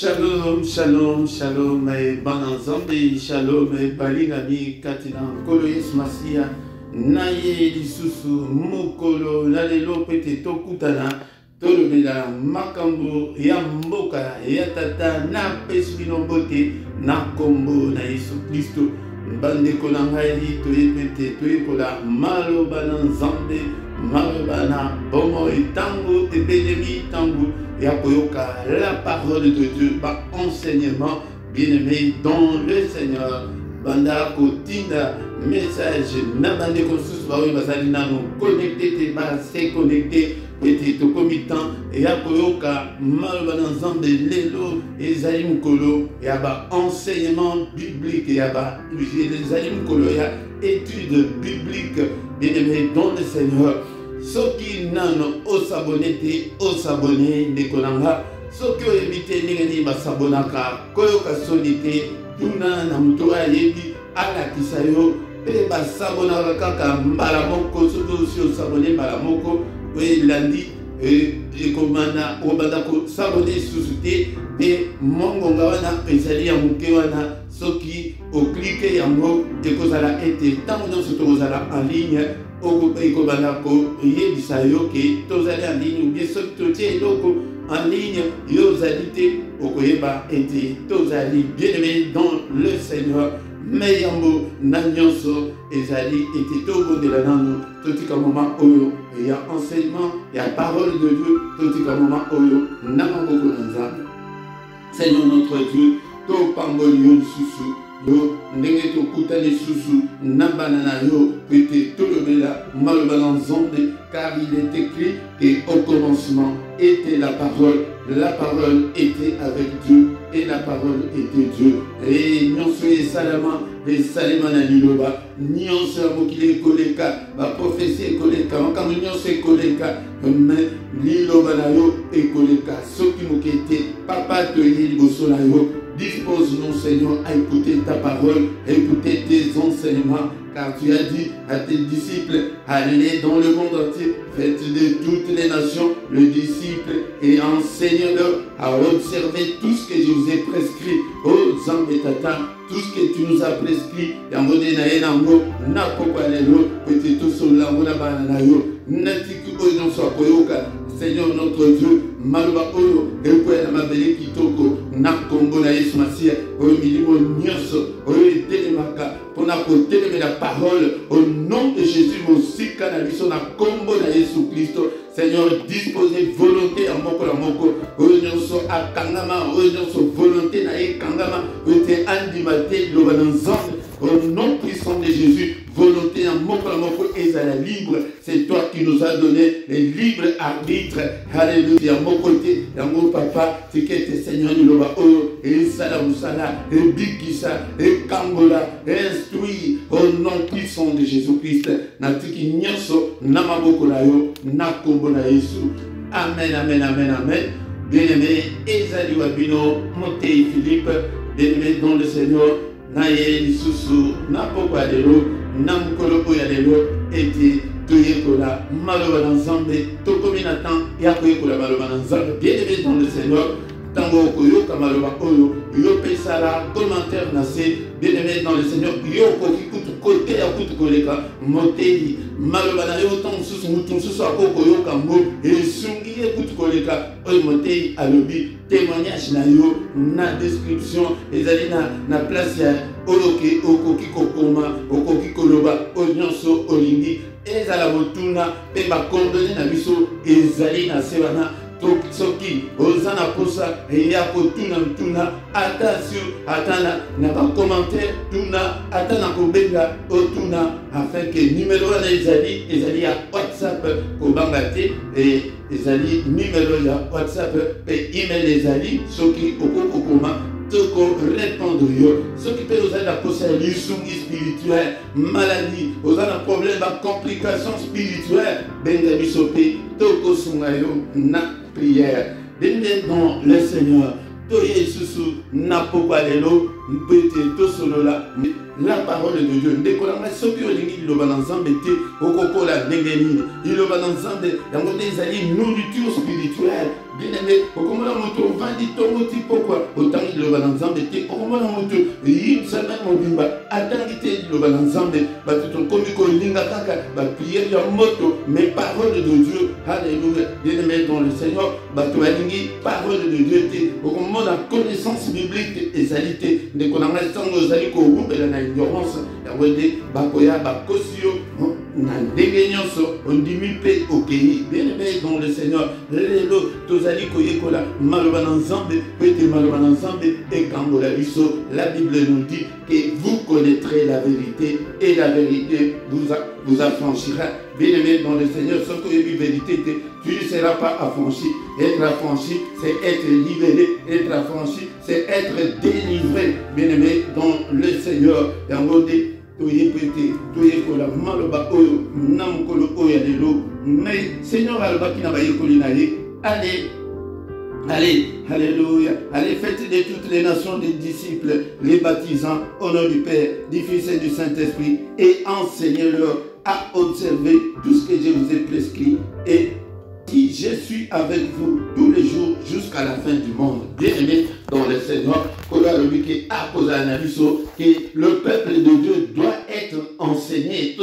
Shalom, shalom, shalom, bananzambe, shalom, balingami, katina, kolo yesu masia, naye lisusu, mokolo, lalelo pete tokutana, tolobela, makambo, ya mboka, ya tata, na pesbino bote, na kombo, na Yesu Kristo, bande konangaili, toye pete, toye kola, malo bananzambe, malo bana, bomo etango, epidemi tango, Yakoyoka, la parole de Dieu, par enseignement, bien-aimé dans le Seigneur. Banda Kotina, message, Nabande Konsus, Baoui Basalina, nous connecter, tes bases, connecter, et tes comitants, et Yakoyoka, Malbananzambe, Lelo, et Zalim Kolo, et Yaba enseignement biblique, et Yaba, les Zalim Kolo, et Yaba étude biblique, bien-aimé dans le Seigneur. Soki nano osabonete osabone nekolanga soki oyebite ndenge basabonaka koyoka solite tuna na muto ayebi alakisa yo pe basabonaka kaka mbala moko soki osi osabone mbala moko oyelandi ekomana obanda kosabone lisusu te pe mongonga wana ezali ya moke wana soki oklike yango ekozala ete ntango nyonso tokozala en ligne ekobanda koyebisa yo ke tozali en ligne ou bien soki totie eloko en ligne yo ozali te okoyeba ete tozali bien-aimé dans le Seigneur me yambo na nyonso ezali ete tobondela nano totika moma oyo ya enseignement ya parole de Dieu totika moma oyo na maboko na Nzambe. Seigneur notre Dieu topamboli yo lisusu yo ndenge tokuta lisusu na banana yo pete tolobela maloba na Nzambe car il est écrit et au commencement était la parole était avec Dieu et la parole était Dieu et nyonso esalama esalema na liloba nyonso ya mokili ekoleka baprophesie ekoleka makambo nyonso ekoleka me liloba na yo ekoleka soki moke te papa toyei liboso na yo. Dispose-nous, Seigneur, à écouter ta parole, à écouter tes enseignements, car tu as dit à tes disciples, allez dans le monde entier, faites de toutes les nations le disciple et enseignez-leur à observer tout ce que je vous ai prescrit. Oh, Zambetata, tout ce que tu nous as prescrit, Seigneur notre Dieu, Maluba Oyo, Ekwela Mabele Kitoko, Nakombo na Yesu Masia, Oyo Milimo Nyonso, Oyo Telemaka, pour n'apporter la parole au nom de Jésus, mon Sika na biso na Kombo na Yesu Christo. Seigneur, disposez volonté à moko la moko, Oyo Nyonso a Kangama, Oyo Nyonso volonté na e Kangama, Oyo te andimate lobananzambe. Au nom puissant de Jésus, volonté en moko la libre. C'est toi qui nous as donné les libres arbitres. Alléluia. Mon côté, dans mon papa, c'est que tes seigneurs nous l'ont et Salamoussala, et Bikisa, et Kambola, instruit au nom puissant de Jésus-Christ. Natiki Nyanso, Namabokolayo, Nakombola Yesu. Amen, amen, amen, amen. Bien-aimé, Ezali Wabino, Montei Philippe, bien-aimé dans le Seigneur. Naye lisusu na pokwa lelo na mukolo oya lelo ete toyekola maloba na Nzambe tokomi na temps ya koyekola maloba na Nzambe bien-aimé dans le Seigneur tango koyoka maloba oyo yo pesala commentaire na se bien-aimé dans le Seigneur yo koki kutu kote ya kutu koleka moteli maloba na yo tango susu mutu susu akoko yoka mbo esungi ye kutu koleka oyo moteli alobi témoignage na yo na description ezali na place ya oyoke okoki kokoma okoki koloba onyonso olingi ezala motuna pe bakondone na biso ezali na se wana soki oza na posa ya kotuna mtuna attention atana na bacommentaire tuna atana kobenga otuna afin que numéro wana ezali ya WhatsApp kobanga te ezali numéro ya WhatsApp pe email ezali soki okokoma toko répondre yo soki pe ozali na posa ya lisungi spirituel maladie ozali na problème ba complication spirituelle benga biso pe toko sunga yo na prière. Bien dans le Seigneur, Toye Susu, Napopalelo, peut-être tout solo là la parole de Dieu ndekolanga soki olingi liloba na Nzambe te okokola ndenge nini liloba na Nzambe yango nde ezali nourriture spirituelle bien-aimé okomona moto ovandi ntongo ti pokwa otangi liloba na Nzambe te okomona moto yibisana mobimba atangi te liloba na Nzambe bato tokomi kolinga kaka bapriere ya moto mais parole de Dieu alléluia bien-aimé dans le Seigneur bato balingi parole de Dieu te okomona connaissance biblique ezali te ndeko na ngai ntango ozali korumbela na ignorance yango nde bakoya bakosi yo na ndenge nyonso ondimi mpe okei bien-aimé dans le Seigneur lelo tozali koyekola maloba na Nzambe po ete maloba na Nzambe ekambola biso. La Bible nous dit que vous connaîtrez la vérité et la vérité vous affranchira. Bien-aimé dans le Seigneur, sans qu'il y ait une vérité, tu ne seras pas affranchi. Être affranchi, c'est être libéré. Être affranchi, c'est être délivré. Bien-aimé dans le Seigneur, dans le Seigneur allez, allez, alléluia, allez, faites de toutes les nations des disciples, les baptisant au nom du Père, du Fils et du Saint-Esprit, et enseignez-leur à observer tout ce que je vous ai prescrit, et qui je suis avec vous tous les jours jusqu'à la fin du monde. Bien-aimé dans le Seigneur, que le peuple de Dieu doit être enseigné.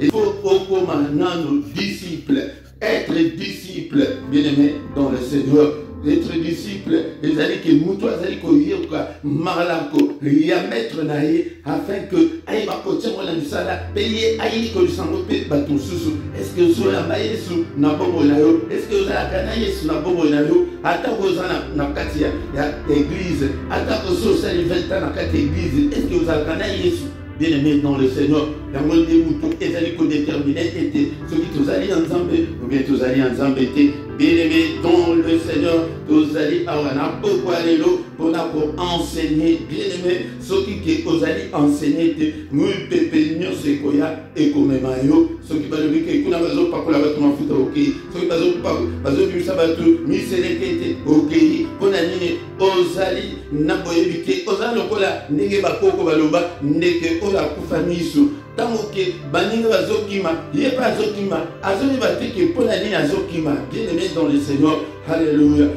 Il faut au maintenant nos disciples. Être disciple, bien-aimé dans le Seigneur. Être disciple, les années que nous tous allons courir, malako, y a mettre naïe, afin que aïe va coacher mon amisala, payer aïe que le sang paie bateau sous. Est-ce que vous avez maïe sous na bobo nayo? Est-ce que vous avez canaille sous na bobo nayo? Attends vous en na katia ya église. Attends vous sous ça les 20 ans na kat église. Est-ce que vous avez canaille sous? Bien-aimé dans le Seigneur, dans le monde des moutons, et allez déterminer était ceux qui tous allés ensemble, ou bien tous allés ensemble étaient bien-aimé dans le Seigneur, tous allés à Wana, pourquoi aller là, pour enseigner, bien-aimé, ceux qui tous allés enseigner, nous pépénions c'est quoi, et comme maillot, ceux qui veulent dire que nous n'avons pas pour la bâtiment foot, ok, ceux qui veulent pas, du sabato, mis c'est les ok, on a dit, aux allés, n'a pas évité, aux allés, n'est pas pour baloba, n'est que la famille sous. Tant que Baninga Bazokima, il n'est pas Zokima, Azoni Bateke, Ponani Azokima, bien-aimé dans le Seigneur, alléluia.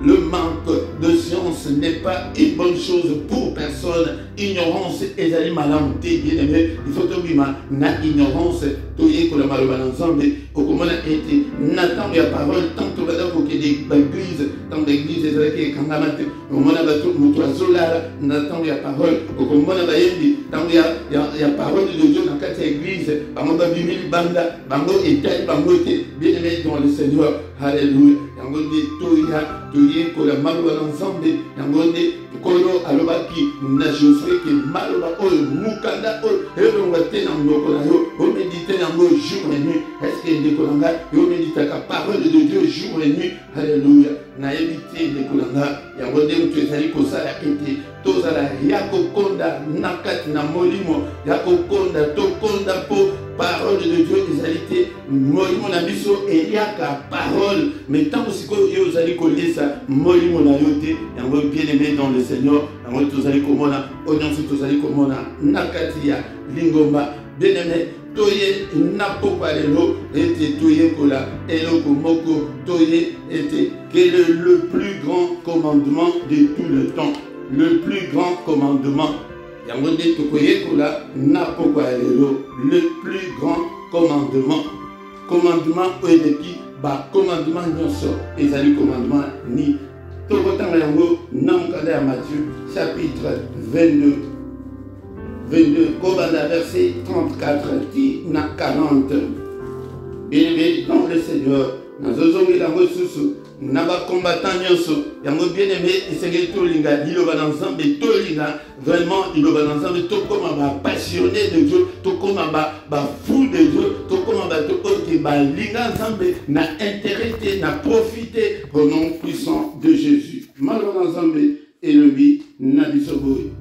Le manque de science n'est pas une bonne chose pour personne. Ignorance est allée malamté, bien-aimé. Il faut que na ignorance, toye que le malheur ensemble, au comment a été, n'attend la parole, tant que l'église, tant l'église est avec Kangamate, au moment où Moutoazola, n'attend la parole, au comment on a dit, tant il y a parole de Dieu dans cette église, Bango Bimili Banda, Bango et Tel Bangote, bien-aimé dans le Seigneur, alléluia. Yango de Toya, Toye, que la malheur ensemble, Yango de Kolo Alobaki, n'a Josué qui Maloba, Mukanda, Elongate, Nangokonayo, au méditer Nango jour et nuit. Est-ce que Nekolanga, au méditer la parole de Dieu jour et nuit, alléluia. Na évité Nekolanga, Yango de Tuesali Kosala été, Tozala, Yako Konda, Nakat, Namolimo, Yako Konda, Tokonda Po, parole de Dieu, égalité, Molimo Nabiso, et Yaka, parole, mais tant aussi que vous allez coller ça, Molimo Nayote, Yango bien-aimé dans le Seigneur, Yango tous allez comme on a, Onyonsi tous allez comme on a, Nakatia, Lingomba, bien-aimé, Toye, Napopalelo, était Toye Kola, Eloko Moko, Toye, était, quel est le plus grand commandement de tout le temps? Le plus grand commandement. Yango de Tokoye Kola, Napopalelo, le plus grand commandement. Commandement, Oedeki, ba commandement nyonso, ezali commandement ni. Tokotanga yango, Namkada Matthieu, chapitre 22. 22, Kobanda verset 34, dit na 40. Bien-aimé dans le Seigneur, nazozongi lango susu, naba combattant nyonso, yango bien-aimé, esengeli tolinga, liloba na Nzambe tolinga, vraiment liloba na Nzambe tokoma ba passionné de Dieu, tokoma ba fou de Dieu, tokoma ba tokote ba linga Nzambe, na intérêt, na profiter au nom puissant de Jésus. Malo na Nzambe élevé na bisoboy.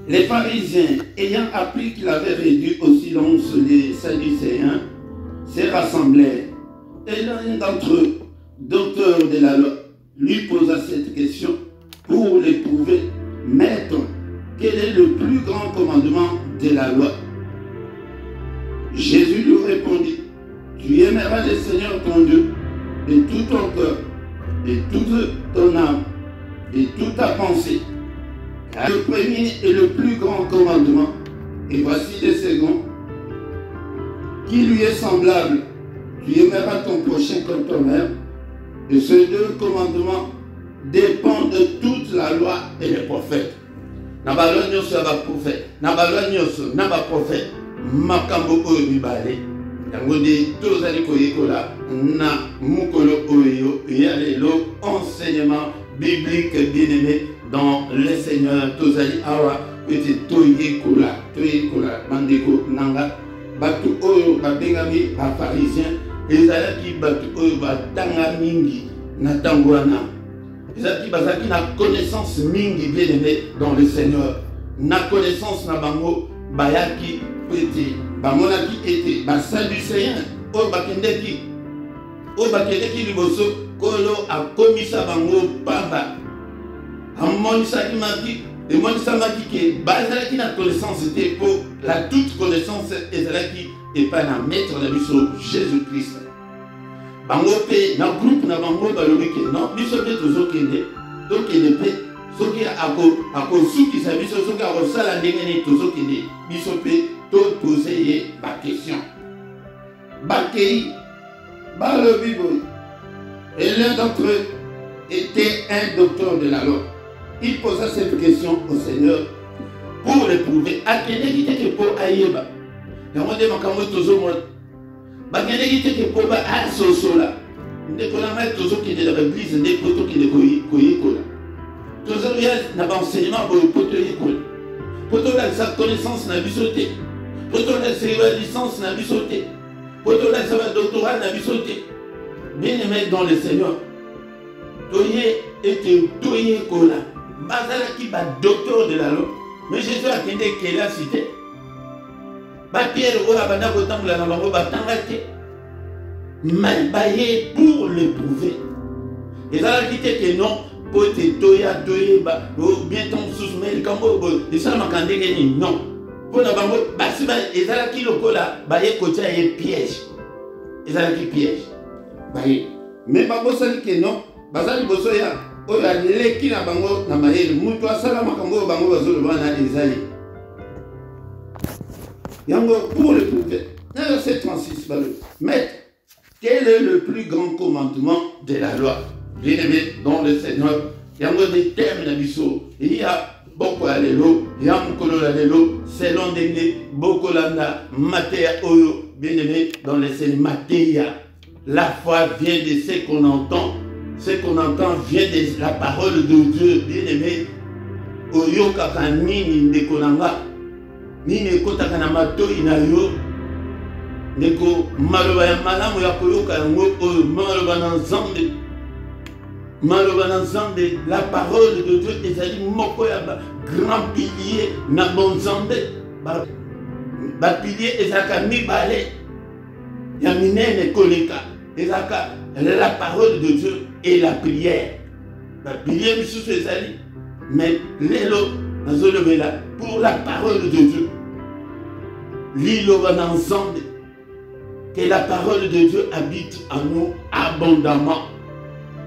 Les pharisiens, ayant appris qu'il avait réduit au silence les Sadducéens, se rassemblèrent. Et l'un d'entre eux, docteur de la loi, lui posa cette question pour l'éprouver. Jésus lui répondit, tu aimeras le Seigneur ton Dieu de tout ton cœur, de toute ton âme, de toute ta pensée. Car le premier et le plus grand commandement, et voici le second, qui lui est semblable. Tu aimeras ton prochain comme toi-même. Et ces deux commandements dépendent de toute la loi et les prophètes. Nabalwa nyoso ya prophète, nabalwa nyoso na ba prophète, makambo oyo mibale. Yango de tozali koyekola na mukolo oyo ya lelo enseignement biblique bien-aimé dans le Seigneur. Tozali awa ete toyekola mandeko nanga batu oyo babengami ba pharisien ezalaki batu oyo batanga mingi na tango wana. Ezalaki na connaissance mingi bien-aimé dans le Seigneur. Na connaissance na bango bayaki ete bamonaki ete basadducéen oyo bakendeki liboso kolo akomisa bango pamba amonisamaki ke bazalaki na connaissance te po la toute connaissance ezalaki epai na maître na biso Jésus-Christ. Bango pe na groupe na bango balobi ke non biso pe tozokende pe soki akosukisa biso soki akosala ndenge nini tozokende biso pe topose ye baquestion bakei balobi boye. Et l'un d'entre eux était un docteur de la loi. Il posa cette question au Seigneur pour l'éprouver. Akendeki teke po ayeba yango nde makambo tozomona bakendeki teke po ba asosola ndeko na mai tozokende na baeglise nde po tokende koyekola tozoya na baenseignement boye po toyekola po tolakisa connaissance na biso te po tolakisa licence na biso te po tolakisa badoctorat na biso te. Bien-aimé dans le Seigneur, toyekola bazalaki ba docteur de la loi, mais Jésus a tendé qu'il a cité ba Pierre oyo abanda kotambola na bango batanga te mais baye pour l'éprouver. Ezalaki te ke non po ete toyeba bientôt mosusu mais likambo esalamaka ndenge nini non mpo na bango basi ezalaki lokola baye kotia ye piège, ezalaki piège baye mais babosali ke non bazali liboso ya oyo aleki na bango na mayele mutu asala makambo oyo bango bazoloba na ezali yango pour le prouver. Verset 36 maître, quel est le plus grand commandement de la loi? Bien-aimé dans le Seigneur, yango des termes na biso il y a boko ya lelo ya mukolo ya lelo selon ndenge boko landa mateya oyo. Bien-aimé dans le Seigneur, mateya. La foi vient de ce qu'on entend. Ce qu'on entend vient de la parole de Dieu. Bien-aimé, oyo kaka nini ndeko nanga nini ekotaka na matoi na yo ndeko maloba ya malamu ya koyoka yango oyo maloba na nzambe. La parole de Dieu ezali moko ya grand pilier na bonzambe. Ba pilier ezalaka mibale ya minene koleka ezalaka la parole de Dieu et la prière. La prière misusu ezali mais lelo nazolobela pour la parole de Dieu liloba na nzambe que la parole de Dieu habite en nous abondamment.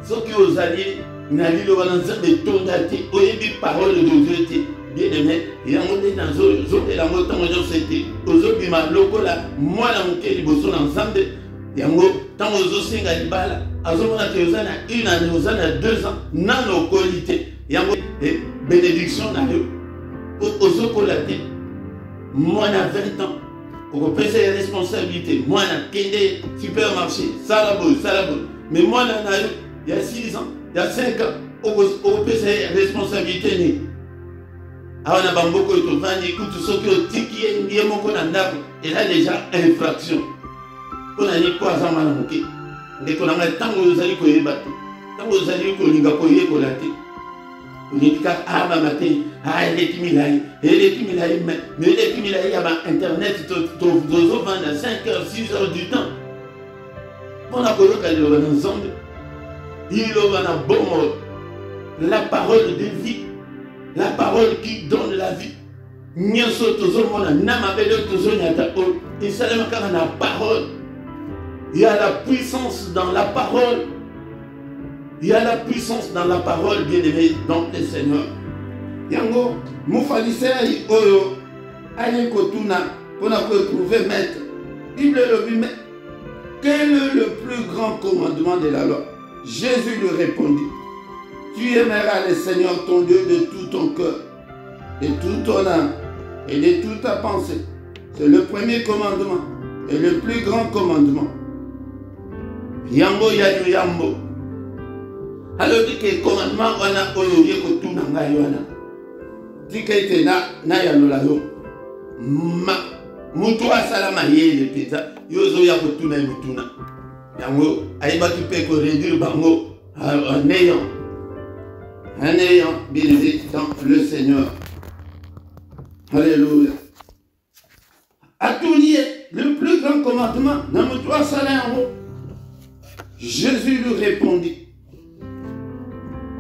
Soki ozali na liloba na nzambe tonda te oyebi parole de Dieu te bien-aimé yango nde nazozopela ngo ntango nyonso ete ozobima lokola mwana moke liboso na nzambe yango ntango ozosenga libala azomona te oza na 1 année oza na 2 ans nano okoli te yango bénédiction na yo ozokola te mwana 20 ans okopesa ya responsabilité mwana kende supermarché sala boye mais mwana na yo ya 6 ans ya 5 ans okopesa ya responsabilité nini awa na bamboko etovandi kutu soki otiki ye moko na ndako eza déjà infraction mpona ni po aza mwana moke ndeko na ngai ntango ozali koyeba te ntango ozali kolinga koyekola te olingi kaka abama te eleki milai mais eleki milai ya bainternet tozovanda 5 heures 6 heures du temps mpona koyoka liloba na nzambe liloba na bomoi la parole de vie. La parole qui donne la vie. nyonso tozomona na mabele tozonyata oyo esalema kaka na parole. Il y a la puissance dans la parole. Il y a la puissance dans la parole, bien-aimé, dans le Seigneur. Yango, Moufalisei oyo aye kotuna pour éprouver maître. Bible le dit, mais quel est le plus grand commandement de la loi? Jésus lui répondit, tu aimeras le Seigneur ton Dieu de tout ton cœur, de toute ton âme et de toute ta pensée. C'est le premier commandement et le plus grand commandement. Yango yayo yambo. Alors dit que commandement wana oyo ye kotuna ngai wana. Dit que ite na yalola yo. Mutu asalama yele peta yozo ya kotuna mutuna. Yango aiba tu peux ko réduire bango en ayant bien aimé dans le Seigneur. Alléluia. À tout lié, le plus grand commandement, Namutu asala yango. Jésus lui répondit,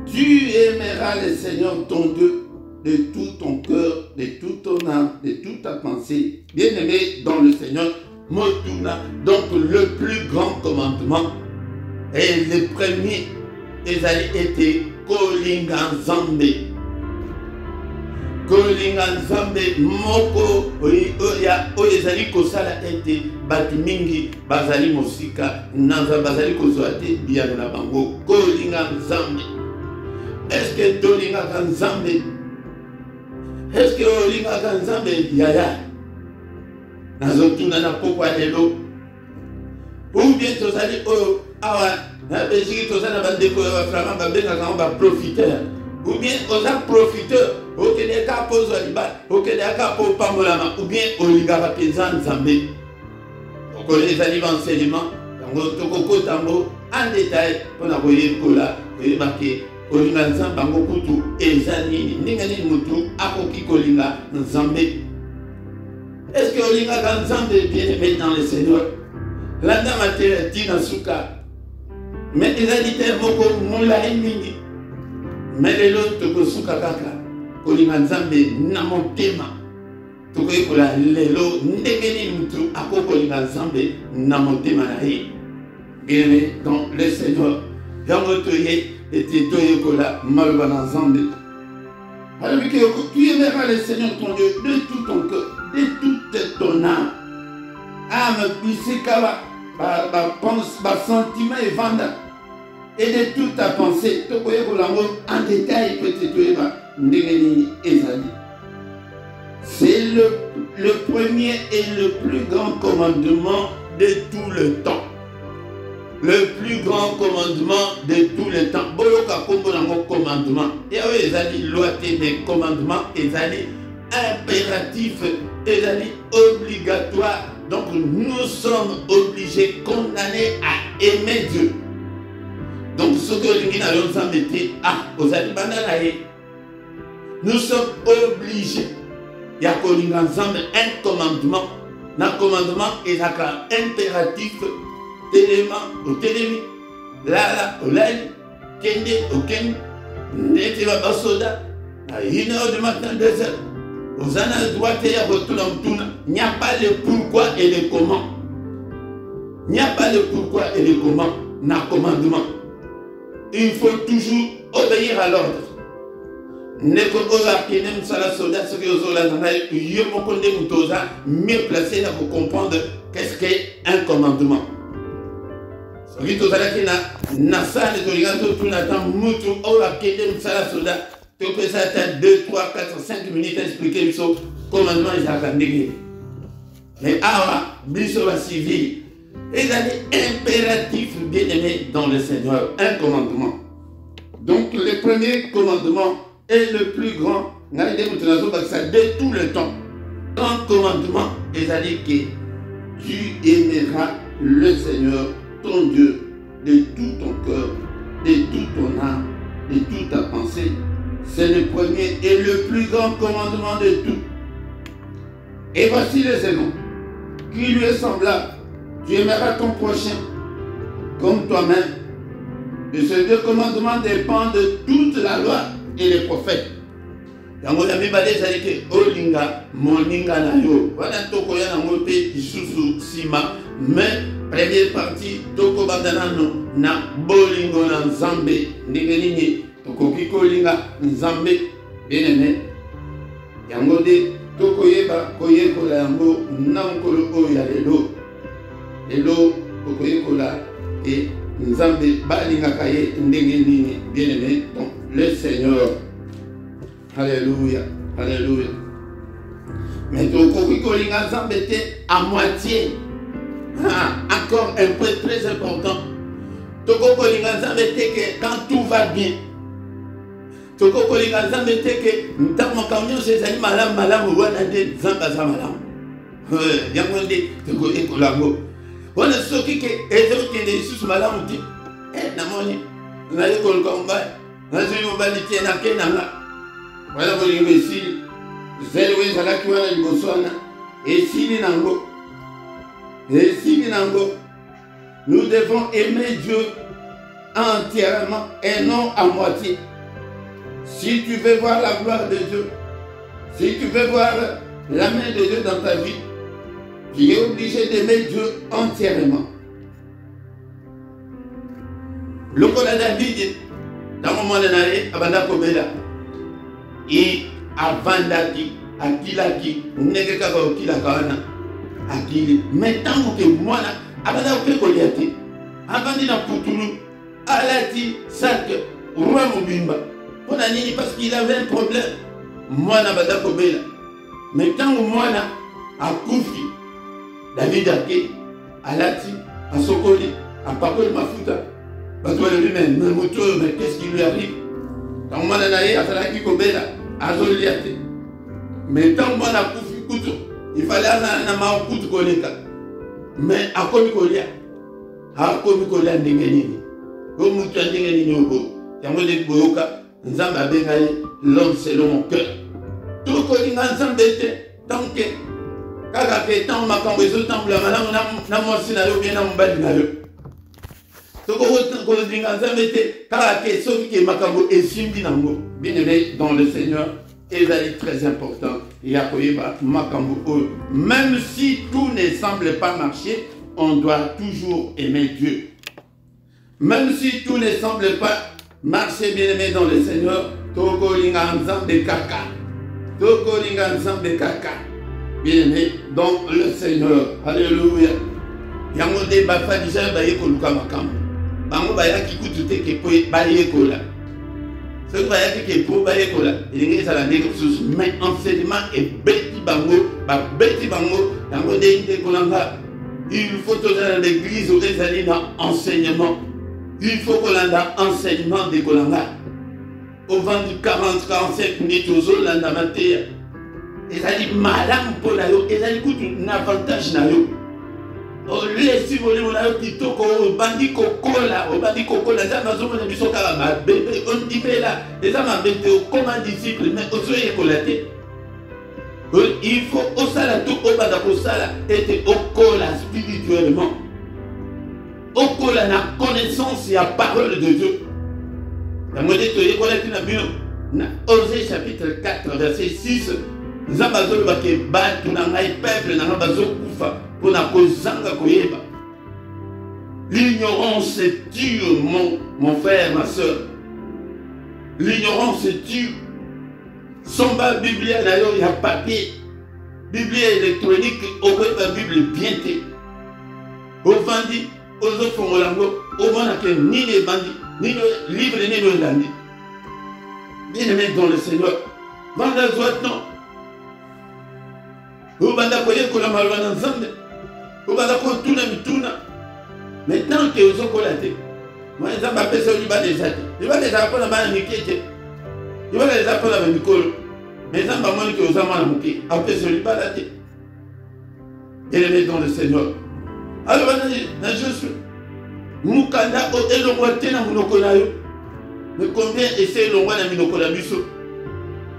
tu aimeras le Seigneur ton Dieu de tout ton cœur, de toute ton âme, de toute ta pensée. Bien-aimé dans le Seigneur, Motuna, donc le plus grand commandement et le premier, ils allaient être Kolinga Nzambe. Kolinga Nzambe moko oya oyezali kosala ete batu mingi bazali mosika nanza bazali kozwa te biyano na bango. Kolinga Nzambe. Est-ce que tolingaka Nzambe? Est-ce que olingaka Nzambe yaya? Nazotuna na pokwa lelo. Ou bien tozali oyo awa na Belgique tozali na bandeko ya baframa babengaka ngo ba profiteur. Ou bien oza profiteur okende ka pozo libala okende ka po pambolama ou bien olingaka penza Nzambe. Okolezali enseignement yango tokokota ngo en détail pona koyekola koyebake kolinga Nzambe bango kutu eza nini ndenge nini mutu akoki kolinga Nzambe. Est-ce que olingaka Nzambe bien-aimé dans le Seigneur? Landa matere tina suka mais ezali te moko mulai mingi mais lelo tokosuka kaka kolinga Nzambe na motema tokoyekola lelo ndenge nini mutu akokolinga Nzambe na motema na ye. Bien-aimé dans le Seigneur yango toye ete toyekola maloba na Nzambe. Alors que tu aimeras le Seigneur ton Dieu de tout ton cœur, de toute ton âme, pisikaba, sentiment et vanda, et de toute ta pensée. En détail, c'est le premier et le plus grand commandement de tout le temps. Le plus grand commandement de tout le temps. Boloka kombo nango commandement. Et oui, ils allaient loi mais commandement, ils allaient impératif, ils allaient obligatoire. Donc nous sommes obligés, condamnés à aimer Dieu. Donc ce que nous avons dit, nous sommes obligés. Il y a un commandement. Un commandement est impératif. Téléma au télémi, là, au lali, kende au kende, n'était pas soda, à 1h du matin, 2h. Aux annales droites, il n'y a pas le pourquoi et le comment. Il n'y a pas le pourquoi et le comment, n'a commandement. Il faut toujours obéir à l'ordre. Neko oza kenem sala soda, ce que vous avez dit, mieux placé pour comprendre qu'est-ce qu'est un commandement. Si vous avez na salle de l'organisation, tout l'attend, mutu, ou la kede msala soda, tu peux ça attendre 2, 3, 4, 5 minutes à expliquer le commandement et ça va négliger. Mais awa, biso va civil, et il est impératif bien aimé dans le Seigneur, un commandement. Donc le premier commandement est le plus grand, de tout le temps. Grand commandement, il a dit que tu aimeras le Seigneur ton Dieu de tout ton cœur, de toute ton âme, de toute ta pensée. C'est le premier et le plus grand commandement de tout. Et voici le second, qui lui est semblable. Tu aimeras ton prochain comme toi-même. De ces deux commandements dépendent de toute la loi et les prophètes. yango ya mibale ezali ke olinga moninga na yo wana tokoya nango mpe lisusu nsima mais première partie tokobanda nano na bolingo na nzambe ndenge nini tokoki kolinga nzambe bien-aimé yango nde tokoyeba koyekola yango na mokolo oyo ya lelo tokoyekola e nzambe balingaka ye ndenge nini bien-aimé. Donc le Seigneur, alléluia, alléluia. Mais tokoki kolinga nzambe te à moitié. Encore un point très important. Tokoki kolinga nzambe te que quand tout va bien. Tokoki kolinga nzambe te que ntango makambo nyonso ezali malamu wana nde nzambe aza malamu. Yango nde tokoyekola yango. Wana soki ke ezokende lisusu malamu te namoni nayekoluka mobali nazwi mobali tie nake nanga wana kolingo esili zele oyo ezalaki wana liboso wana esili nango. Nous devons aimer Dieu entièrement et non à moitié. Si tu veux voir la gloire de Dieu, si tu veux voir la main de Dieu dans ta vie, tu es obligé d'aimer Dieu entièrement. Lokola David, dans le moment de l'année, abanda kobela, et avandaki, akilaki, nekeka ba okila kawana, akili. Maintenant que moi là, abanda ope koliati, avandi na putulu, alati sak, roi mobimba. Pour la nini parce qu'il avait un problème. Moi na abanda kobela. Maintenant moi là, akufi, David ake, alati, asokoli, apakoli mafuta. Lui-même, mais qu'est-ce qui lui arrive? Tant que mais tant que il fallait aller mais à quoi l'homme selon mon cœur. Tout tant que bien-aimé dans le Seigneur, est très important. Même si tout ne semble pas marcher, on doit toujours aimer Dieu. Même si tout ne semble pas marcher, bien-aimé dans le Seigneur, bien-aimé dans le Seigneur. Alléluia. Yangonde bafadisa bayekoluka makambo. Bango bayaki kutute ke po bayekola. Ce que bayaki ke po bayekola, elingi sala ndeko susu, mais enseignement et beti bango, yangonde inde kolanga. Il faut que dans l'église où les alliés dans enseignement. Il faut que l'on enseignement de kolanga. Au vent du 40-45 minutes aux autres landa matéa. Et ça dit madame pour la yo, et ça dit un avantage na yo. Si vous voulez, on a un petit peu de bandit cocola, on dit là, les hommes comme un disciple, mais aussi écolaté. Il faut au sala tout au bas de sala être au cola spirituellement. Au cola la connaissance et la parole de Dieu. La monnaie de Osée chapitre 4, verset 6. Nous avons besoin de battre peuple, nous avons besoin de l'ignorance tue, mon frère, ma soeur. L'ignorance tue. Son bas Bible, il y a papier. Bible électronique, au moins la Bible bien té. Au vendit, aux autres font lango, au moins ni les bandits, ni le livre, ni le lundi. Bien-aimé dans le Seigneur. Vanda soit non. Au banda koye kola malwana nzambe. Maintenant que vous avez moi, je vais appeler ça les athées. Je vais les appeler à Mikete. Je vais les appeler à Mikolo. Mais je vais appeler que vous avez appeler ça les athées. Et les mettre dans le Seigneur. Alors, je suis. Mukanda, et l'on voit tellement Munokonayo. Mais combien essaye l'on voit dans Minokolabuso?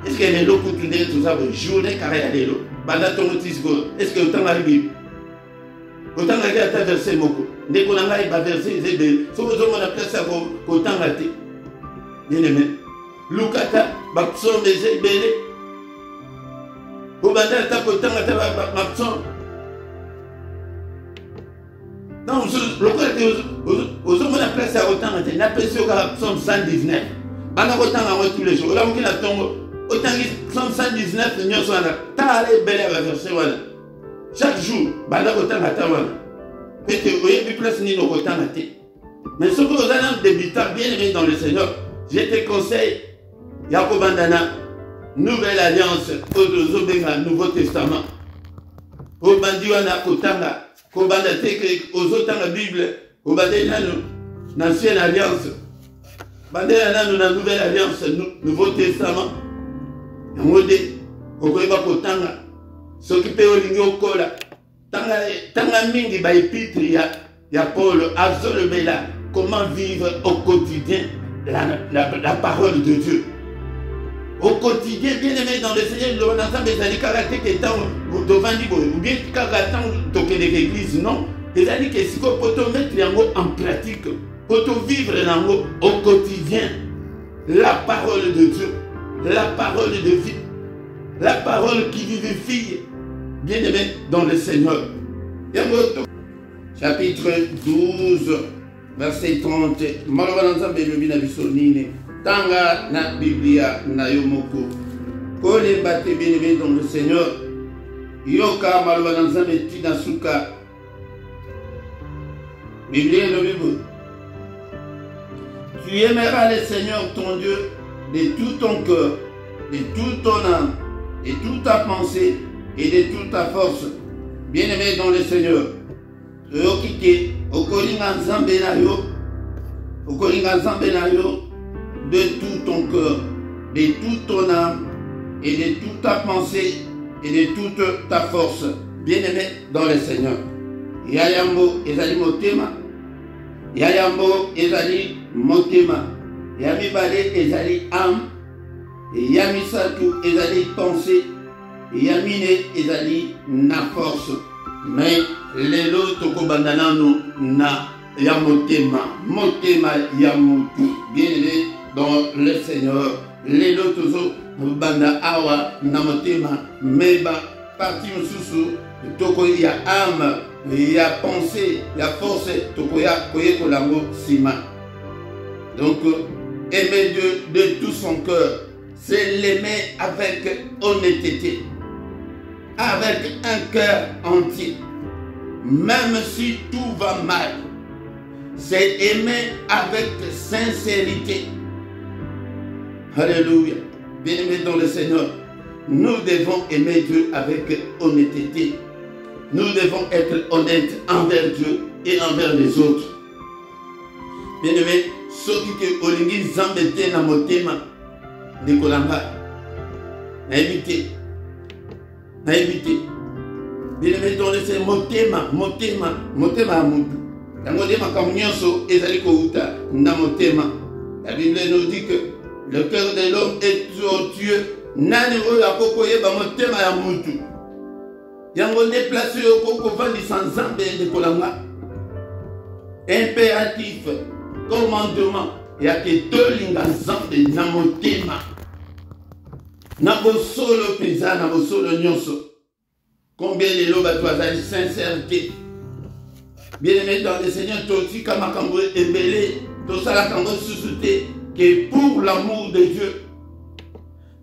Est-ce qu'il y a des lots pour tout ça? Journée carré à l'élo. Est-ce que vous avez arrivé? Autant que tu versé moko, dès qu'on a versé, c'est de ce que on a fait ça autant raté. Bien aimé. Lukata, Bakso, Mese, Bele, obanda ata kotanga ata bapson. Donc, on a place à autant, on a place à 119. On a autant tous les jours. On a autant autant 119, nous sommes là. T'as les belles verset voilà. Chaque jour, on a autant à tawana. Et tu vois, plus place ni nous autant à té. Mais ce que vous avez un débutant bien aimé dans le Seigneur, je te conseille, Yacob Bandana, Nouvelle Alliance, Odozobenga, Nouveau Testament. Au Bandiwana Kotanga. Qu'on va noter aux autres dans la Bible, au Bandana, l'Ancienne Alliance, Bandana, la Nouvelle Alliance, Nouveau Testament, Modé, au Koeba Kotanga, s'occuper au Lingo Kola, Tanga Mingi, Baïpitre, il y a Paul, Absolument, comment vivre au quotidien la parole de Dieu. Au quotidien, bien aimé dans le Seigneur, nous avons des années caractères qui sont devant nous, ou bien caractères de l'église, non. Les années qui sont pour mettre en pratique, pour vivre au quotidien la parole de Dieu, la parole de vie, la parole qui vivifie, bien aimé dans le Seigneur. Chapitre 12, verset 30. Tanga na Biblia na yomoko. Kole bate bien dans le Seigneur. Yoka malwa nzambe tina suka. Biblia le Bible. Tu aimeras le Seigneur ton Dieu de tout ton cœur, de toute ton âme, de toute ta pensée et de toute ta force. Bien-aimé dans le Seigneur. Yokike okolinga nzambe na yo. Okolinga nzambe na yo. De tout ton cœur, de toute ton âme et de toute ta pensée et de toute ta force. Bien-aimé dans le Seigneur. Yayambo ezali motema. Yayambo ezali motema. Yamibale ezali âme. Yamisatu ezali pensée. Yamine ezali na force. Mais lelo tokobandana no na yamotema. Motema yamutu. Bien-aimé dans le Seigneur, les lotozo, banda awa, namotema, meba, parti mususu, toko ya âme, ya pensée, ya force, toko ya koye kolango sima. Donc, aimer Dieu de tout son cœur, c'est l'aimer avec honnêteté, avec un cœur entier, même si tout va mal. C'est aimer avec sincérité. Alléluia. Bien-aimés dans le Seigneur, nous devons aimer Dieu avec honnêteté. Nous devons être honnêtes envers Dieu et envers les autres. Bien-aimés, ceux qui olingi zambete na motema de kolanga, na éviter. Bien-aimés dans le Seigneur, motema amudu. Motema comme nyonso ezali kouta na motema. La Bible nous dit que le cœur de l'homme est tortueux. Nani oyo akokoyeba motema ya mutu. Yango déplacé okoko vandi sans nzambe de kolanga. Impératif, commandement, ya ke tolinga nzambe na motema. Na bosolo peza na bosolo nyonso. Combien les lots bazali sincérité. Bien-aimé dans le Seigneur, toti kamakambo ebele, tosala kango susute. Que pour l'amour de Dieu,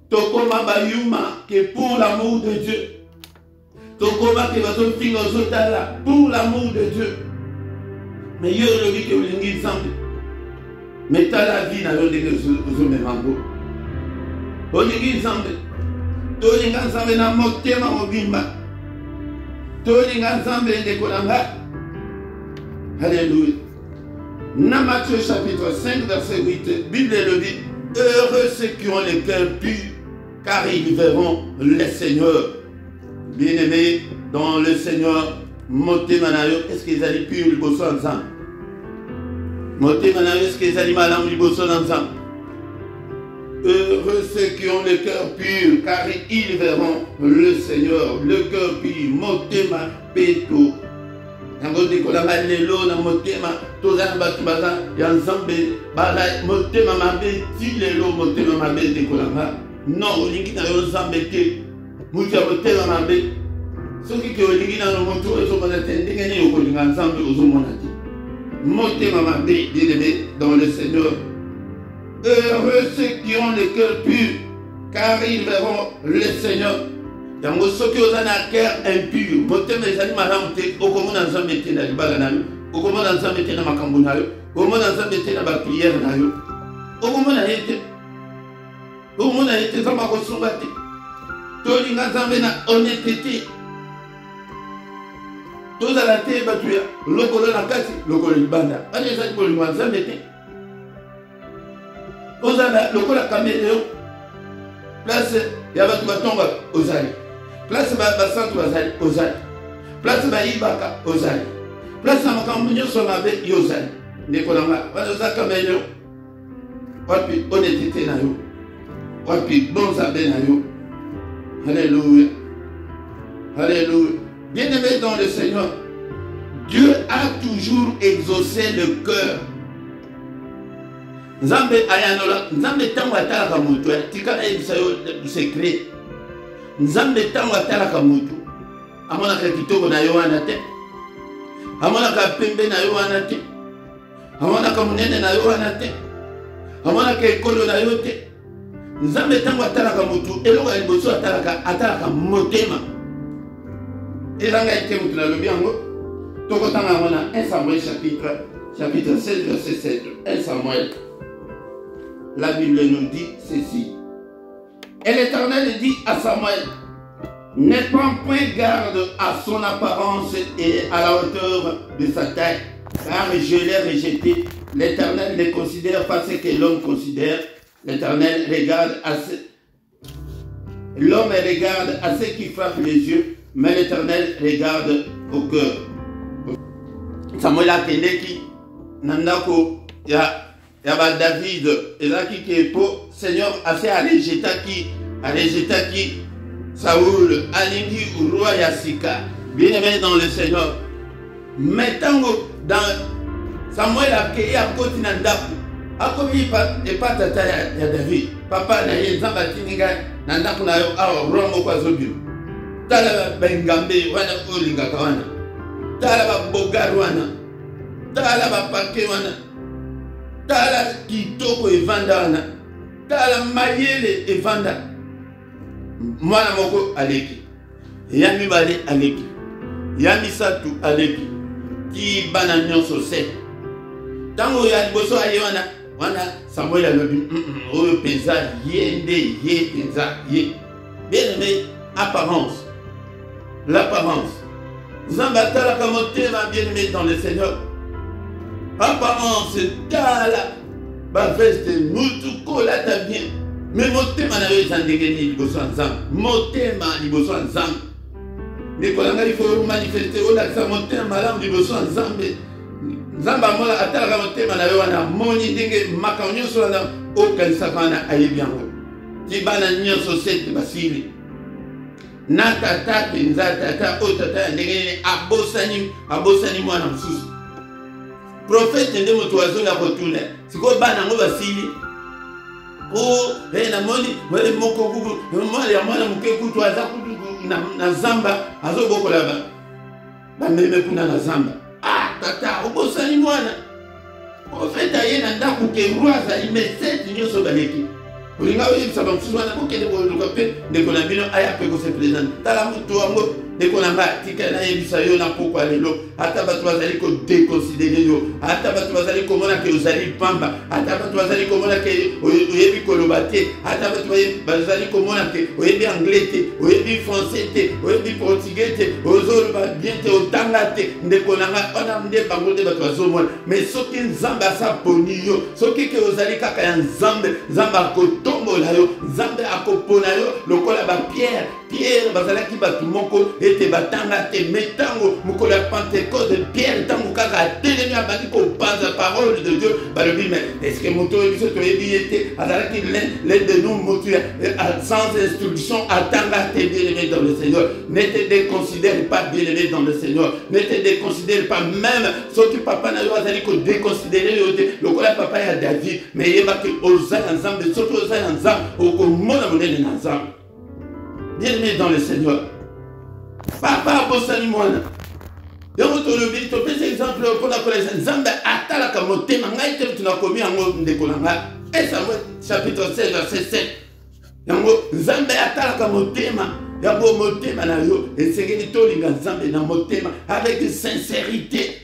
Tokoma Bayuma, que pour l'amour de Dieu, Tokoma que votre fille pour l'amour de Dieu. Mais il y a le vie que vous l'ingéniez ensemble. Mais t'as la vie dans l'autre que vous me mambo. Vous l'ingéniez ensemble. Vous l'ingéniez ensemble dans mon thème en bimba. Vous l'ingéniez ensemble dans Kolanga. Alléluia. Dans Matthieu chapitre 5, verset 8, Bible le dit, heureux ceux qui ont le cœur pur, car ils verront le Seigneur. Bien-aimés dans le Seigneur, Motemanayo, est-ce qu'ils allaient pur le bosso ensemble? Motemanayo, est-ce qu'ils allaient malam le bosso ensemble? Heureux ceux qui ont le cœur pur, car ils verront le Seigneur. Le cœur pur, Motema Peto. Yango dekolanga lelo na motema tozana batu baza ya nzambe bala motema mabe ti lelo motema mabe dekolanga non olingi na yo nzambe te mutu ya kotela mabe soki ke olingi na motu ozomona te ndenge nini okolinga nzambe ozomona te motema mabe bien-aimé dans le Seigneur. Heureux ceux qui ont le cœur pur car ils verront le Seigneur. Yango soki oza na cœur impur motema ezali malamu te okomona nzambe te na libala na yo okomona nzambe te na makambo na yo okomona nzambe te na bapriere na yo okomona ye te okomona ye te nzambe akosunga te tolinga nzambe na honnêteté tozala te bato ya lokolo na kati lokolo libanda wana ezali kolinga nzambe te ozala lokola caméléon place ya bato batonga ozali place basantu bazali ozali place bayibaka ozali place na makambo nyonso mabe yo ozali ndeko na nga wana oza caméléon wapi honnêteté na yo wapi bon nzambe na yo. Alléluia. Alléluia. Bien-aimé dans le Seigneur, Dieu a toujours exaucé le cœur. Nzambe ayanola, Nzambe tango atalaka mutu, tikala yebisa yo secret. Nzambe tango atalaka mutu, amonaka kitoko na yo wana te, amonaka pembe na yo wana te, amonaka munene na yo wana te, amonaka ekolo na yo te. Nzambe tango atalaka mutu, eloko ya liboso atalaka motema. Elanga ete mutu na lobi yango, tokotanga mona 1 Samuel chapitre 16 verset 7. 1 Samuel. La Bible nous dit ceci. Et l'Éternel dit à Samuel, ne prends point garde à son apparence et à la hauteur de sa taille, car je l'ai rejeté. L'Éternel ne considère pas ce que l'homme considère. L'Éternel regarde à ce... L'homme regarde à ce qui frappe les yeux, mais l'Éternel regarde au cœur. Samuel a kendeki nandako ya David ezaki kepo Seigneur a fait arrêtaki Saoul alingi roi ya sika. Bien-aimé dans le Seigneur, metango dans Samuel a créé à côté nandako akomi pas tata ya David papa na ye nzamba tininga nandako na yo awa roi moko azobilo tala bengambe wana olingaka wana tala babogar wana tala bapake wana tala kitoko evanda wana tala mayele evanda mwana moko aleki ya mibale aleki ya misatu aleki ti bana nyonso se tango ya liboso aye wana Samuel alobi oyo penza ye nde ye penza ye. Bien-aimé, apparence, l'apparence. Zambatala kamotema, bien-aimé dans le Seigneur. Apparence tala ba veste mutu kola ta bien. Mais motema na yo zandegeni liboso nzambe. Motema liboso nzambe. Mais kolanga il faut manifester ola sa motema malamu liboso nzambe. Nzamba mola atalaka motema na yo wana moni ndenge makambo nyonso wana okanisaka wana ayebi yango ti bana nyonso sete basili na tata mpenza tata oyo tata ya ndenge nini abosani mwana mosusu profete nde moto azonga kotuna sikoyo bana yango basili namoni moko kuku ya mwana moke kutu aza kutu na zamba azobokola bameme kuna na zamba. Tata, obosani mwana. Profeta ye na ndako ke roi azali mesete nyonso baleki. Olinga oyebisa bamosusu wana bokende koluka mpe ndeko na bino aya mpe kose présente. Tala moto yango ndeko na nga tika nayebisa yo na pokwa lelo. Ata bato bazali kodekonsidere yo. Ata bato bazali komona ke ozali pamba. Ata bato bazali komona ke oyebi koloba te. Ata bato bazali komona ke oyebi anglais te, oyebi français te, oyebi portugais te, ozoloba bien te, otanga te. Ndeko na nga wana nde bango te bato bazomona. Mais soki nzambe asaponi yo, soki ke ozali kaka ya nzambe akotombola yo, nzambe akopona yo lokola ba Pierre bazalaki bato moko ete batanga te metango mokolo ya Pentecôte Pierre tango kaka atelemi abandi kopanza parole de Dieu balobi mais est-ce que moto biso toyebi ete azalaki l'un de nous moto sans instruction atanga te bien-aimé dans le Seigneur. Ne te déconsidère pas bien-aimé dans le Seigneur. Ne te déconsidère pas même soki papa na yo azali ko déconsidérer yo te lokola papa ya David mais yeba ke ozala nzambe soki ozala nzambe okomona monene na nzambe. Bien-aimé dans le Seigneur. Papa, bosani mwana. Yango tolobi to pesa exemple pour la connaissance. Nzambe atalaka motema ngai te tunakomi yango ndeko na nga. Samuel chapitre 16 verset 7. Yango Nzambe atalaka motema. Yango motema na yo esengeli tolinga Nzambe na motema avec sincérité.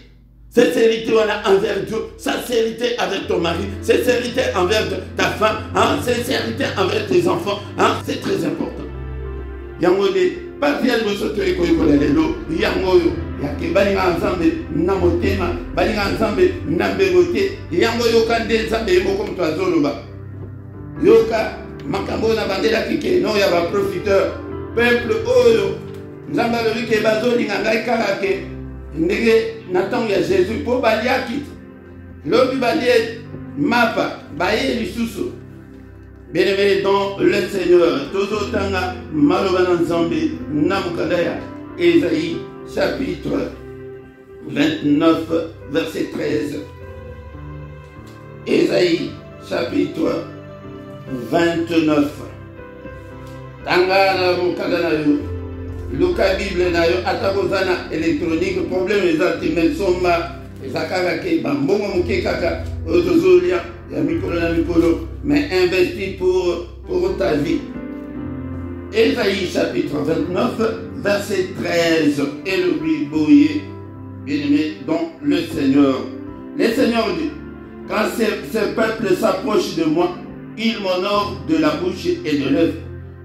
Sincérité envers Dieu, sincérité avec ton mari, sincérité envers ta femme, hein, sincérité envers tes enfants, hein, c'est très important. Yango de partir de ce truc ko lelo, yango yo yake balinga Nzambe na motema, balinga Nzambe na mbegote, yango yo kande Nzambe mo comme toi zoloba. Yoka makambo na bandela kike no ya ba profiteur, peuple oyo Nzambe lo ke bazolinga ngai karake. Ndege natango ya Jésus po baliaki lobi balie mapa baye lisusu. Bien-aimé dans le Seigneur, toujours tanga malobana Nzambe namukadaya. Ésaïe chapitre 29 verset 13. Ésaïe chapitre 29. Tanga na mukadana yo. Luka Bible na yo atakozana électronique problème les artiments somba ezakaka ke bambongo muke kaka ozozolia ya mikolo na mikolo mais investi pour ta vie. Ésaïe chapitre 29 verset 13 et le Bible bien-aimé dans le Seigneur. Le Seigneur dit quand ce peuple s'approche de moi, il m'honore de la bouche et de l'œuvre.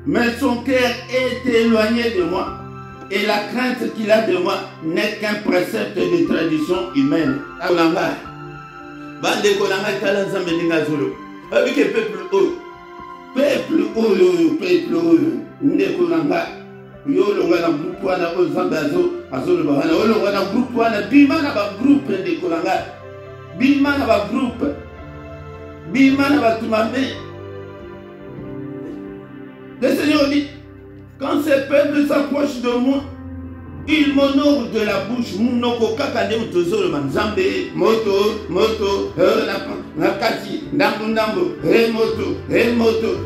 Mais son cœur est éloigné de moi, et la crainte qu'il a de moi n'est qu'un précepte de tradition humaine. Avec le peuple, Nekolanga, Yolonga na groupe wana Ozambe azolo bahana, Yolonga na groupe wana bima na ba groupe Nekolanga, bima na ba groupe, bima na ba tumambe. Le Seigneur dit, quand ces peuples s'approchent de moi, il m'honore de la bouche. Mounoko kakande mutozolo manzambe, moto, nakati, ndambo,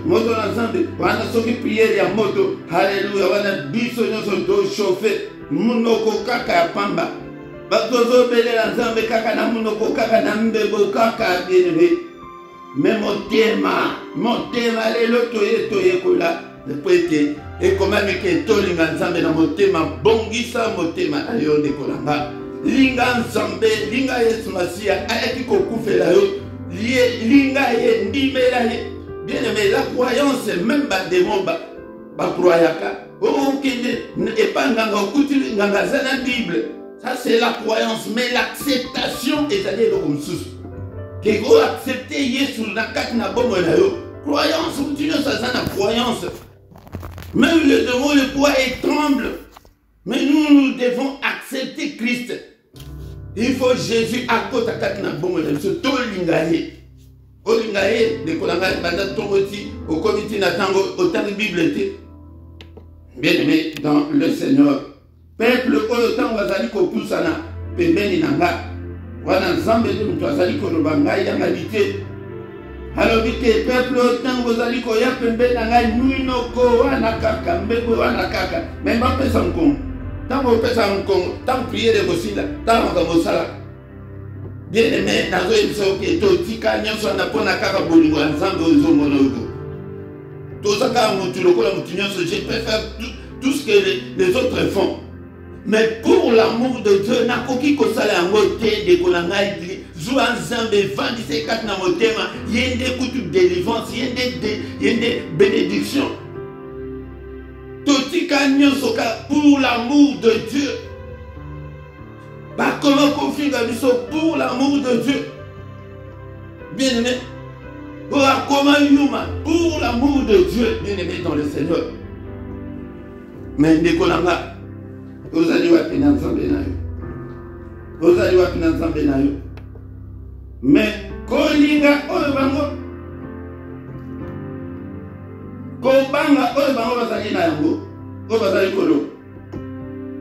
moto nanzambe, wana soki prière ya moto, hallelujah, wana biso nyoso do chauffer, mounoko kaka ya pamba, batozo bele nanzambe kaka na mounoko kaka na mbebo kaka bien-aimé. Mais motema lelo toye kola poete et comment que tolinga Nzambe na motema bongisa motema na yo de kolanga linga Nzambe linga Yesu Masia ayaki kokufela yo linga ye ndimela ye bien-aimé. La croyance même ba démon ba croyaka okende epanganga okutili nganga zana Bible, ça c'est la croyance, mais l'acceptation est allée comme sous que vous acceptez Yesu na kati na bomo na yo croyance continue ça na croyance. Même le démon le poids et tremble, mais nous devons accepter Christ. Il faut Jésus à côté de kati na bomo na so to lingaye olingaye de kolanga banda tongoti au comité na tango autant de Bible te. Bien-aimé dans le Seigneur, peuple autant wazali ko kusana pembeni nanga wana Nzambe de mutwazali ko lobanga ya ngalité. Alors que peuple autant wazali ko ya pembeni nanga nuino ko wana kaka mbebo wana kaka même pas pesa nkongo tango pesa nkongo tango prière bosila tango kamosala. Bien-aimé nazo ebiso ke to tika nyonso na pona kaka bolingo ya Nzambe ozo monogo tozaka mutu lokola mutu nyonso. Je préfère tout ce que les autres font. Mais pour l'amour de Dieu, nakoki kosala yango te de kolanga igli. Joua Nzambe vandise kat na motema, yende kutu délivrance, yende bénédiction. Totika nyonso ka pour l'amour de Dieu. Ba comment konfinga biso pour l'amour de Dieu. Bien-aimé. Comment yuma pour l'amour de Dieu, bien-aimé dans le Seigneur. Mais ndekolanga ozali wapi na Nzambe na yo, ozali wapi na Nzambe na yo. Mais kolinga oyo bango kobanga oyo bango bazali na yango oyo bazali kolo,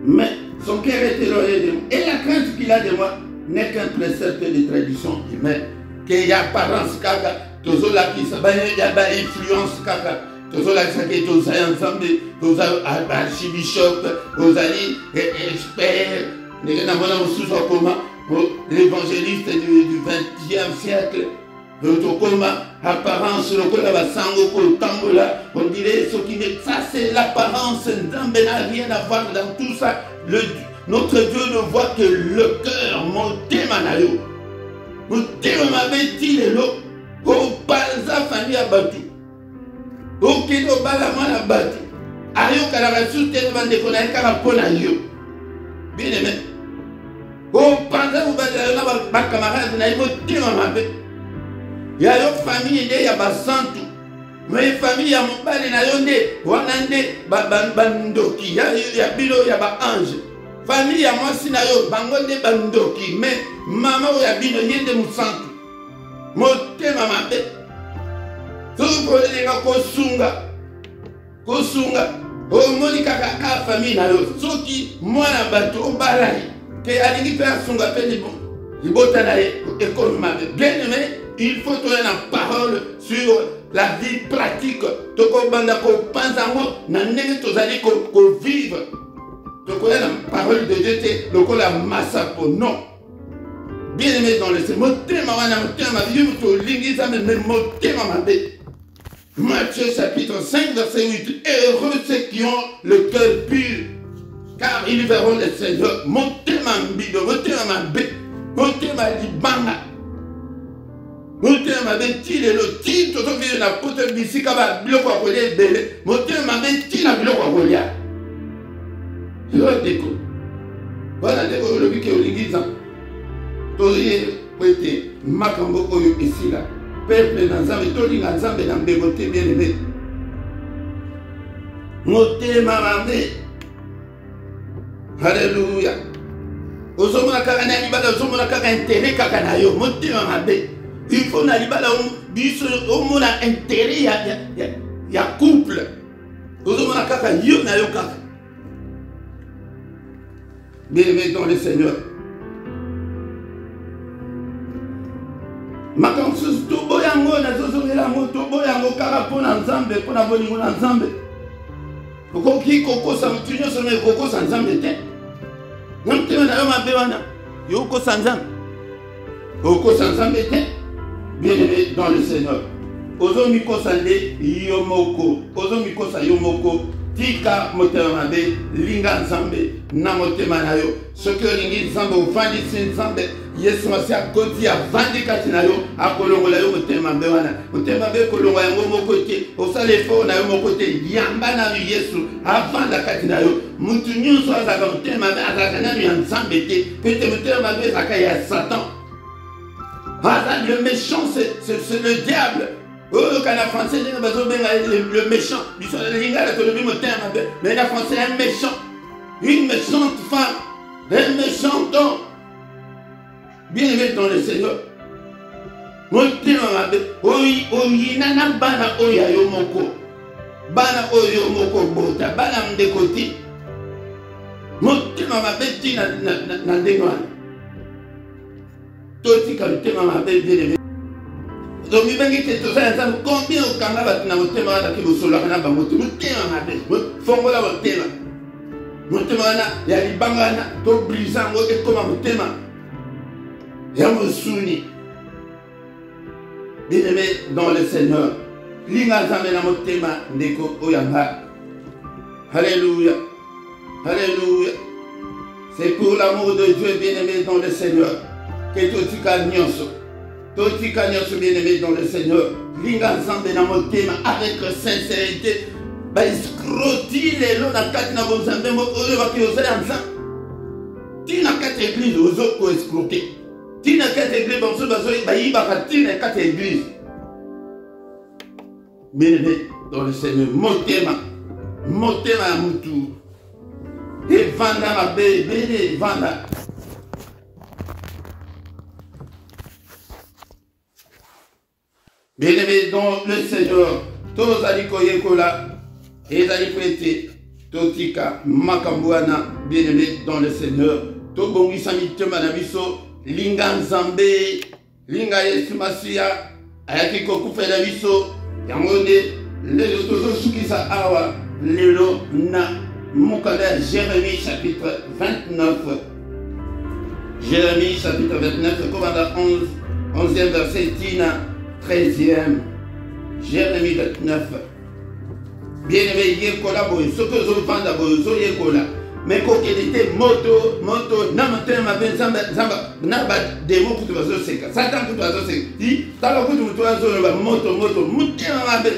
mais son cœur est éloigné de moi et la crainte qu'il a de moi n'est qu'un précepte de tradition humaine. Que y a apparence kaka tozolakisa ba influence kaka tozolakisaki tozali ensemble, tozali archibishop, tozali expert, ndenge namona mosusu akoma l'évangéliste du 20e siècle, tokoma apparence lokola basango kotambola, on dirait ce qui est ça, c'est l'apparence. Nzambe n'a rien à voir dans tout ça. Notre Dieu ne voit que le cœur, motema na yo. Motema mabeti lelo, o palza fami abatu. O kino bala mwana batu. Ayo kala sute bande kona kala pona yo. Bien aimé. O palza ubala na ba camarade na motema mabe. Ya yo famille de ya basantu. Mais famille ya mobali na yo nde wana nde bandoki ya bilo ya ba ange. Famille ya mwasi na yo bango nde bandoki, mais mama ya bino yende musantu. Motema mabe. Tuko lenga kosunga. O moni kaka ka famille na yo. Soki mwana bato obalai ke alingi pe asunga pe libota na école mabe. Bien aimé, il faut donner la parole sur la vie pratique. Toko banda ko panzango na ndenge tozali ko vivre. Toko la parole de Dieu te loko la masapo non. Bien aimé dans le Seigneur, motema wana motema vivu to lingiza mais motema mabe. Matthieu chapitre 5 verset 8. Heureux ceux qui ont le cœur pur, car ils verront le Seigneur. Motema mbido, motema mabe, motema libanga. Motema mabe ti lelo ti toto vivre na poto bisika ba biloko ya kolia ebele. Motema mabe ti na biloko ya kolia. Yo deko. Voilà deko lobi ke olingiza. Toye kwete makambo oyo esila. Peuple na Nzambe tolinga Nzambe na mbebo te bien aimé. Motema mabe. Alléluia. Ozomona kaka na libala, ozomona kaka intérêt kaka na yo. Motema mabe. Il faut na libala biso omona intérêt ya couple. Ozomona kaka yo na yo kaka. Bien-aimé dans le Seigneur. Makamsu tobo yango na zozongela mo tobo yango kaka pona Nzambe, pona bolingo na Nzambe. Okoki kokosa mutunyo somme kokosa Nzambe te. Namtema na yo mabe wana. Yo kokosa Nzambe. Okosa Nzambe te. Bien-aimé dans le Seigneur. Ozo mikosa nde yomoko. Ozo mikosa yomoko. Tika motema mabe, linga Nzambe, na motema na yo. Soki olingi Nzambe, ofandisi Nzambe, Yesu masi akoti avandi kati na yo, akolongola yo motema mabe wana. Motema mabe kolongola yango moko te, osala effort na yo moko te, yamba na Yesu, avanda kati na yo. Mutu nyonso azaka motema mabe, azaka nanu ya Nzambe te, pete motema mabe azaka ya Satan. Le méchant, c'est le diable. Oh, quand la français, le méchant, mais la français, un méchant, une méchante femme, un méchant homme. Bien aimé dans le Seigneur. Oyinana bana oya yomoko. Bana oyo moko bota, bana mdekoti. Motema mabeti na ndengwana. Toti kalutema mabe bien aimé. Donc, combien au Canada na motema wana ki bosolo kana bango te motema mabe fongola motema motema wana ya libanga na to brisant ngo ekoma motema ya mosuni. Bien aimé dans le Seigneur, linga Nzambe na motema ndeko oyanga. Alléluia, alléluia. C'est pour l'amour de Dieu, bien aimé dans le Seigneur, que totika nyonso. Totika nyonso bien aimé dans le Seigneur. Linga Nzambe na motema avec sincérité. Ba escroti lelo na kati na Nzambe mo oyo ba kiozela Nzambe. Tina kati église ozo ko escroter. Tina kati église bonso bazo ba yiba tina kati église. Bien aimé dans le Seigneur, motema ya mutu. Et vanda ma bébé, vanda. Bien-aimé dans le Seigneur, tous aliko yekola, et aliko ete, totika makambuana, bien-aimé dans le Seigneur, to bongisa mitema na biso, linga Nzambe, linga Yesu Masia, ayaki kokufela biso, yangonde, lelo tozosukisa awa lelo na mokanda Jérémie chapitre 29. Jérémie chapitre 29, commanda 11e verset tina 13e. Jérémie 29. Bien-aimé, yekola boy, ce que je vends d'abord, yekola. Mais quand il était moto, n'amateur ma ben zamba, n'a pas des mots pour toi, c'est ça. Satan pour toi, c'est dit, t'as le coup de toi, moto, moutima ma ben,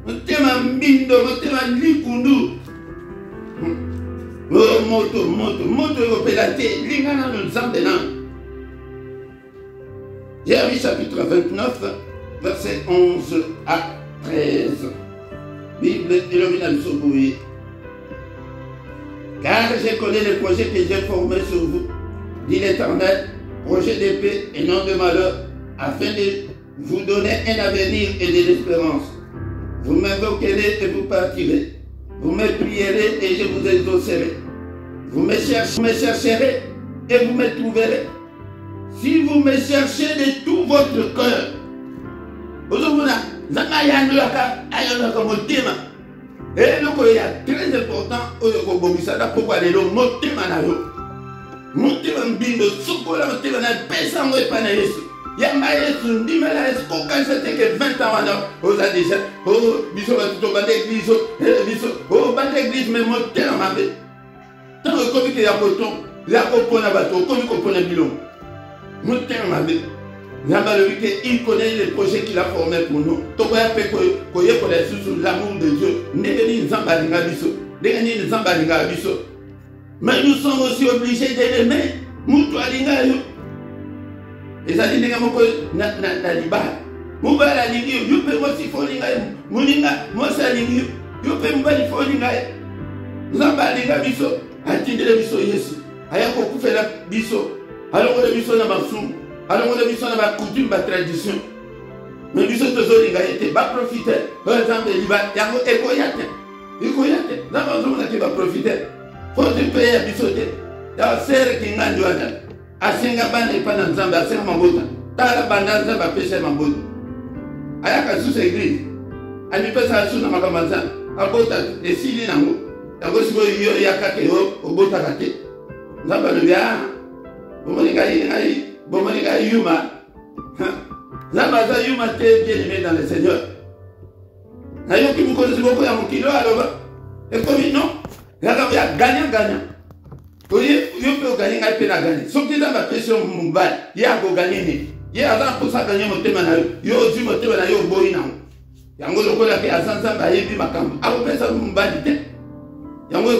moutima bindo, moutima likundu. Moto, opératé, l'ingana nous zambena. Jérémie chapitre 29, verset 11 à 13. Bible illuminale Soboui. Car je connais les projets que j'ai formés sur vous, dit l'Éternel, projet de paix et non de malheur, afin de vous donner un avenir et de l'espérance. Vous m'invoquerez et vous partirez. Vous me prierez et je vous exaucerai. Vous me chercherez et vous me trouverez. Si vous me cherchez de tout votre cœur, et le très important, pourquoi les lots motema na yo. Motema mbindo, sokola motema na pesa mo epana Yesu. Yamba Yesu, ndimela Yesu, quand c'était que 20 ans, on a déjà, oh, biso va tout au bas d'église, biso, oh, bas d'église, mais motema ma bé. Tant que comme il y a poton, il y a compona bateau, comme il compona bilon. Motema ma bé. Il connaît les projets qu'il a formés pour nous. L'amour de Dieu. Mais nous sommes aussi obligés de l'aimer. Et ça dit que alors on a vu ça dans la coutume, la tradition. Mais nous sommes tous été pas profiter. Par exemple, il va y avoir écoyate. Dans la zone qui va profiter. Faut te payer à bisoter. Il y a un serre qui n'a pas de à Singaban et pas dans Zamba, à Singamabota. Dans la bande, ça va pêcher ma botte. À la sous église. À lui passer à sous dans ma camazan. À Bota, et s'il est en haut. À gauche, il y a Kakeo, au Botakate. Zamba le bien. Vous m'avez gagné. Bon, Yuma, Zamaza Yuma t'es bien aimé dans le Seigneur. D'ailleurs, qui vous connaissez beaucoup à mon kilo, alors, et comme non, il y a gagnant. Il peut gagner, il peut gagner. Sauf que dans ma pression, mon bal, il y a gagné. Il y a 100% gagné mon thème, il y a aussi mon thème, il y a boina. Il y a un gros qui a 100 ans, il y a ma camp. Alors, ça, mon bal, il y a un gros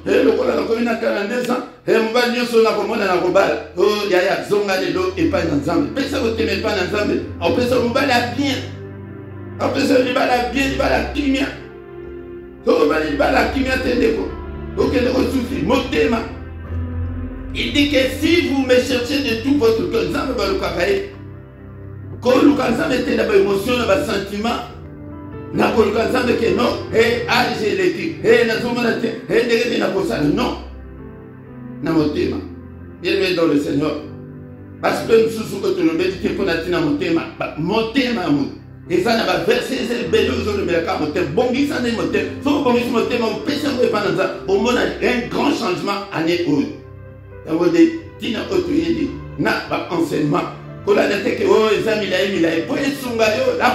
et le col a commis à 42 ans. Et on va dire sur la commune à la globale. Oh, il y a zonga de l'eau et pas ensemble. Personne ne t'aime pas ensemble. On peut se mouvoir la bien. On peut se mouvoir la bien, il va la kimia. On va dire la kimia, t'es déco. Ok, le souffle, motema. Il dit que si vous me cherchez de tout votre cœur, ça va le cacaï. Quand le cancer était dans l'émotion, dans le sentiment, na kolukazambe ke non et age l'équipe et na zomana te et ndenge na kosa non na motema bien dans le Seigneur parce que nous sommes que tu le médites qu'on a tina motema mo et ça n'a pas versé c'est belle aux de merka motema bongi ça n'est motema faut bongi motema au pesa ko pendant ça au monde un grand changement année haute et on dit tina otoyedi na ba enseignement. La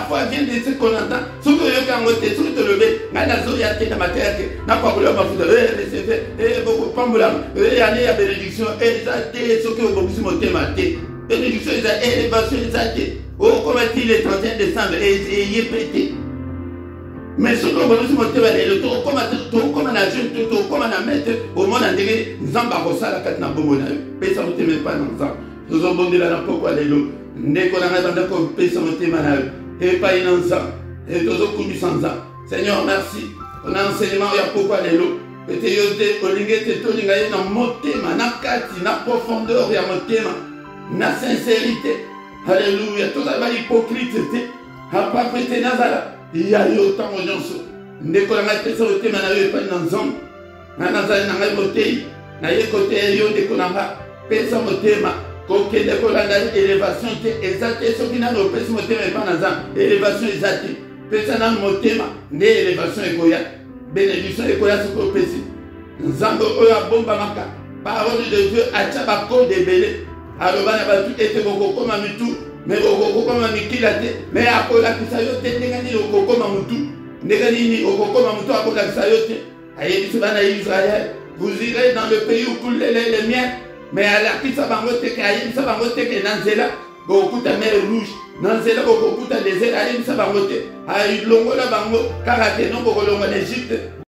foi vient de ce qu'on entend. Ce que je quand tu es levé, dans la zone, il y a des matières qui n'a pas voulu faire. Beaucoup de il y a des bénédictions. Et ça, ce que vous avez dit, bénédiction, élévation, oh, comment il est 31 décembre et il est pété. Mais ce que vous avez dit, le tour, comme un agent, comme un maître, au monde entier, nous avons pas la carte dans le bon. Personne ne t'aime pas dans ça. Nous avons bon de la pourquoi les lots. N'est qu'on a dans le pays sans témanal. Et pas une ensemble. Et tous autres coups sans ans. Seigneur, merci. On a enseignement, il y a pourquoi les lots. Et tu es au lingue, tu es au lingue, dans mon thème, dans la carte, dans la profondeur, il y a mon thème. Dans la sincérité. Alléluia. Tout ça va hypocrite. À part prêter Nazara. Il y a eu autant de gens. N'est qu'on a fait ça au thème, il n'y a pas une ensemble. Nazara, il y a un côté. Il y a un côté, il y a un côté. Pesa mon thème. Ok, l'élévation est exacte. Et ce qui n'a pas de thème, élévation exacte. pesa na motema nde élévation ekoya bénédiction ekoya soko pesi nzambe oyo abombamaka parole de Dieu atia bakode ebele aloba na batu ete bokokoma mitu me okokoma mikila te me akolakisa yo te ndenge nini okokoma mutu ndenge nini okokoma mutu akolakisa yo te ayebisi bana Israël vous irez dans le pays où coule le lait et le miel mais alakisa bango te ke ayebisa bango te ke na nzela bokokuta mer rouge na nzela bokokuta désert ayebisa bango te ayilongola bango kaka te no bokolongola Égypte